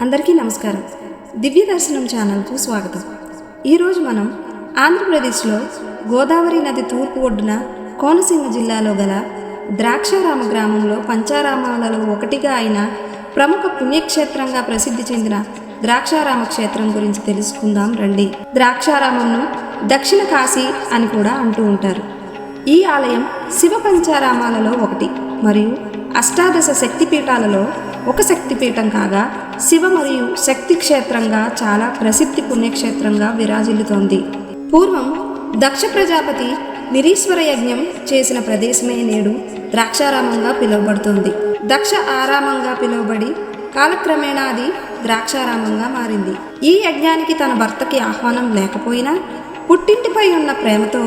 అందరికీ నమస్కారం. దివ్య దర్శనం ఛానల్కు స్వాగతం. ఈరోజు మనం ఆంధ్రప్రదేశ్లో గోదావరి నది తూర్పు ఒడ్డున కోనసీమ జిల్లాలో గల ద్రాక్షారామ గ్రామంలో పంచారామాలలో ఒకటిగా అయిన ప్రముఖ పుణ్యక్షేత్రంగా ప్రసిద్ధి చెందిన ద్రాక్షారామ క్షేత్రం గురించి తెలుసుకుందాం రండి. ద్రాక్షారామంను దక్షిణ కాశీ అని కూడా అంటూ ఉంటారు. ఈ ఆలయం శివ పంచారామాలలో ఒకటి మరియు అష్టాదశ శక్తిపీఠాలలో ఒక శక్తిపీఠం కాగా శివ మరియు శక్తి క్షేత్రంగా చాలా ప్రసిద్ధి పుణ్యక్షేత్రంగా విరాజిల్లుతోంది. పూర్వం దక్ష ప్రజాపతి నిరీశ్వర యజ్ఞం చేసిన ప్రదేశమే నేడు ద్రాక్షారామంగా పిలువబడుతోంది. దక్ష ఆరామంగా పిలువబడి కాలక్రమేణా అది ద్రాక్షారామంగా మారింది. ఈ యజ్ఞానికి తన భర్తకి ఆహ్వానం లేకపోయినా పుట్టింటిపై ఉన్న ప్రేమతో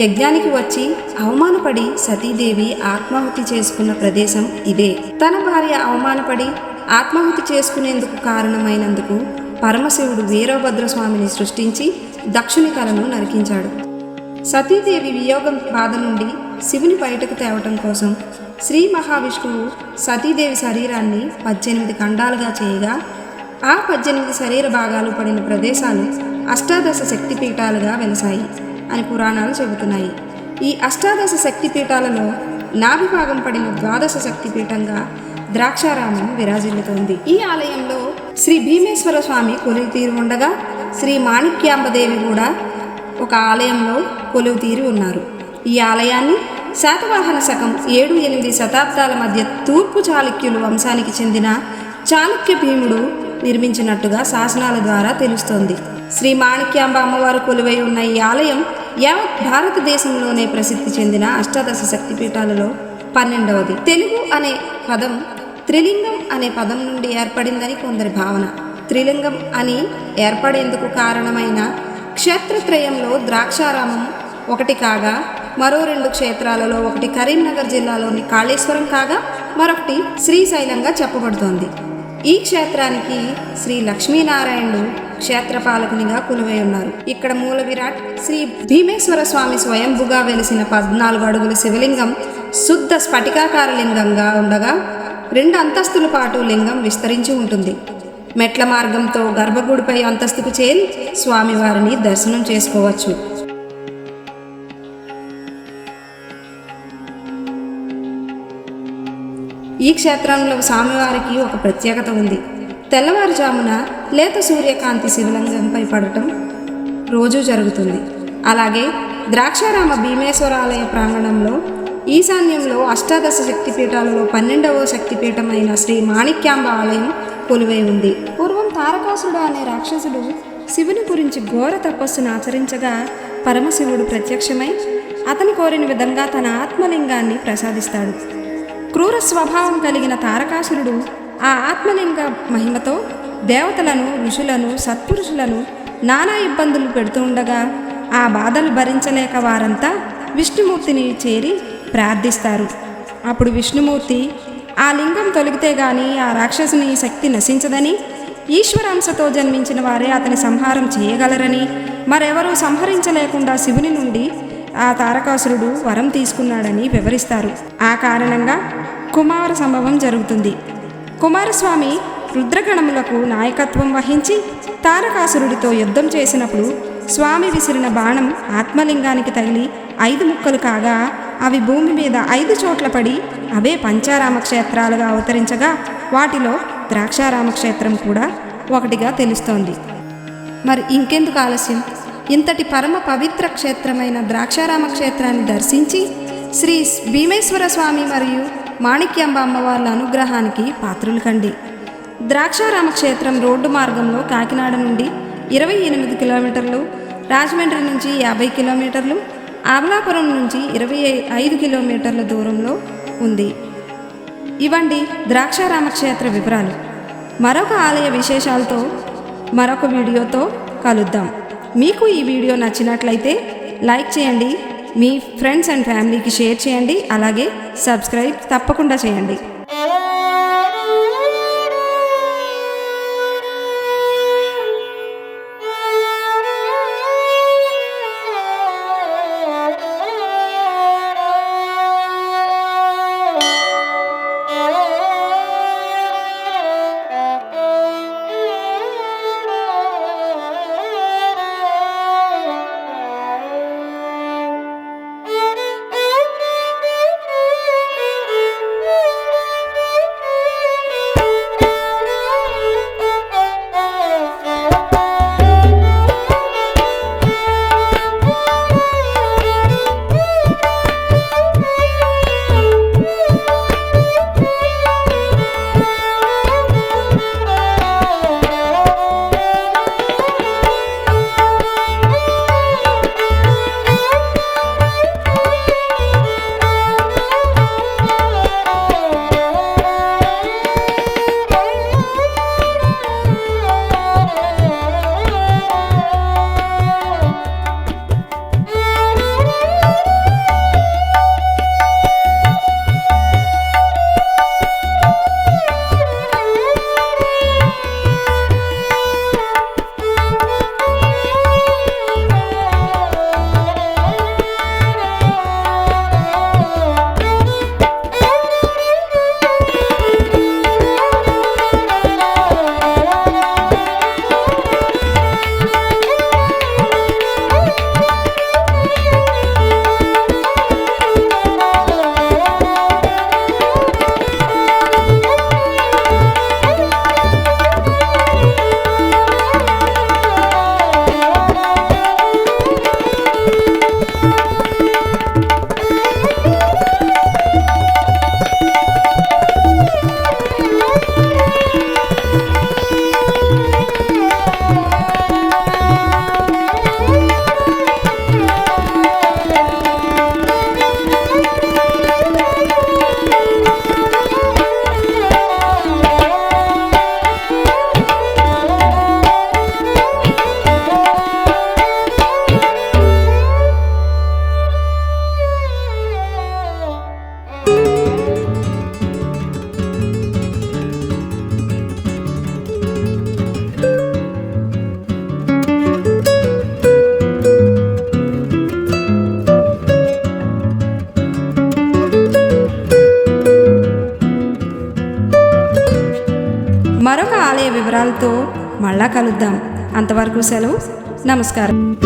యజ్ఞానికి వచ్చి అవమానపడి సతీదేవి ఆత్మాహుతి చేసుకున్న ప్రదేశం ఇదే. తన భార్య అవమానపడి ఆత్మాహుతి చేసుకునేందుకు కారణమైనందుకు పరమశివుడు వీరభద్రస్వామిని సృష్టించి దక్షుని తలను నరికించాడు. సతీదేవి వియోగం బాధ నుండి శివుని బయటకు తేవటం కోసం శ్రీ మహావిష్ణువు సతీదేవి శరీరాన్ని 18 ఖండాలుగా చేయగా ఆ 18 శరీర భాగాలు పడిన ప్రదేశాలు అష్టాదశ శక్తిపీఠాలుగా వెలసాయి అని పురాణాలు చెబుతున్నాయి. ఈ అష్టాదశ శక్తిపీఠాలలో నాభిభాగం పడిన ద్వాదశ శక్తిపీఠంగా ద్రాక్షారామం విరాజిల్లుతోంది. ఈ ఆలయంలో శ్రీ భీమేశ్వర స్వామి కొలువు తీరి ఉండగా శ్రీ మాణిక్యాంబదేవి కూడా ఒక ఆలయంలో కొలువు తీరి ఉన్నారు. ఈ ఆలయాన్ని శాతవాహన శకం 7-8 శతాబ్దాల మధ్య తూర్పు చాళుక్యులు వంశానికి చెందిన చాళుక్య భీముడు నిర్మించినట్టుగా శాసనాల ద్వారా తెలుస్తోంది. శ్రీ మాణిక్యాంబ అమ్మవారు కొలువై ఉన్న ఈ ఆలయం యావత్ భారతదేశంలోనే ప్రసిద్ధి చెందిన అష్టాదశ శక్తిపీఠాలలో 12వది. తెలుగు అనే పదం త్రిలింగం అనే పదం నుండి ఏర్పడిందని కొందరి భావన. త్రిలింగం అని ఏర్పడేందుకు కారణమైన క్షేత్రత్రయంలో ద్రాక్షారామం ఒకటి కాగా మరో 2 క్షేత్రాలలో ఒకటి కరీంనగర్ జిల్లాలోని కాళేశ్వరం కాగా మరొకటి శ్రీశైలంగా చెప్పబడుతోంది. ఈ క్షేత్రానికి శ్రీ లక్ష్మీనారాయణుడు క్షేత్రపాలకునిగా కొలువై ఉన్నారు. ఇక్కడ మూల విరాట్ శ్రీ భీమేశ్వర స్వామి స్వయంభుగా వెలిసిన 14 అడుగుల శివలింగం శుద్ధ స్ఫటికాకార లింగంగా ఉండగా 2 అంతస్తుల పాటు లింగం విస్తరించి ఉంటుంది. మెట్ల మార్గంతో గర్భగుడిపై అంతస్తుకు చేరి స్వామివారిని దర్శనం చేసుకోవచ్చు. ఈ క్షేత్రంలో స్వామివారికి ఒక ప్రత్యేకత ఉంది. తెల్లవారుజామున లేత సూర్యకాంతి శివలింగంపై పడటం రోజూ జరుగుతుంది. అలాగే ద్రాక్షారామ భీమేశ్వరాలయ ప్రాంగణంలో ఈశాన్యంలో అష్టాదశ శక్తిపీఠాలలో 12వ శక్తిపీఠమైన శ్రీ మాణిక్యాంబ ఆలయం కొలువై ఉంది. పూర్వం తారకాసురుడు అనే రాక్షసుడు శివుని గురించి ఘోర తపస్సును ఆచరించగా పరమశివుడు ప్రత్యక్షమై అతని కోరిన విధంగా తన ఆత్మలింగాన్ని ప్రసాదిస్తాడు. క్రూర స్వభావం కలిగిన తారకాసురుడు ఆ ఆత్మలింగ మహిమతో దేవతలను, ఋషులను, సత్పురుషులను నానా ఇబ్బందులు పెడుతూ ఉండగా ఆ బాధలు భరించలేక వారంతా విష్ణుమూర్తిని చేరి ప్రార్థిస్తారు. అప్పుడు విష్ణుమూర్తి ఆ లింగం తొలగితే గాని ఆ రాక్షసుని శక్తి నశించదని, ఈశ్వరాంశతో జన్మించిన వారే అతని సంహారం చేయగలరని, మరెవరూ సంహరించలేకుండా శివుని నుండి ఆ తారకాసురుడు వరం తీసుకున్నాడని వివరిస్తారు. ఆ కారణంగా కుమార సంభవం జరుగుతుంది. కుమారస్వామి రుద్రగణములకు నాయకత్వం వహించి తారకాసురుడితో యుద్ధం చేసినప్పుడు స్వామి విసిరిన బాణం ఆత్మలింగానికి తగిలి 5 ముక్కలు కాగా అవి భూమి మీద 5 చోట్ల పడి అవే పంచారామ క్షేత్రాలుగా అవతరించగా వాటిలో ద్రాక్షారామ క్షేత్రం కూడా ఒకటిగా తెలుస్తోంది. మరి ఇంకెందుకు ఆలస్యం? ఇంతటి పరమ పవిత్ర క్షేత్రమైన ద్రాక్షారామ క్షేత్రాన్ని దర్శించి శ్రీ భీమేశ్వర స్వామి మరియు మాణిక్యాంబ అమ్మవార్ల అనుగ్రహానికి పాత్రులు కండి. ద్రాక్షారామ క్షేత్రం రోడ్డు మార్గంలో కాకినాడ నుండి 28 కిలోమీటర్లు, రాజమండ్రి నుంచి 50 కిలోమీటర్లు, అమలాపురం నుంచి 25 కిలోమీటర్ల దూరంలో ఉంది. ఇవండి ద్రాక్షారామ క్షేత్ర వివరాలు. మరొక ఆలయ విశేషాలతో మరొక వీడియోతో కలుద్దాం. మీకు ఈ వీడియో నచ్చినట్లయితే లైక్ చేయండి, మీ ఫ్రెండ్స్ అండ్ ఫ్యామిలీకి షేర్ చేయండి, అలాగే సబ్స్క్రైబ్ తప్పకుండా చేయండి. ఆలయ వివరాలతో మళ్ళా కలుద్దాం. అంతవరకు సెలవు. నమస్కారం.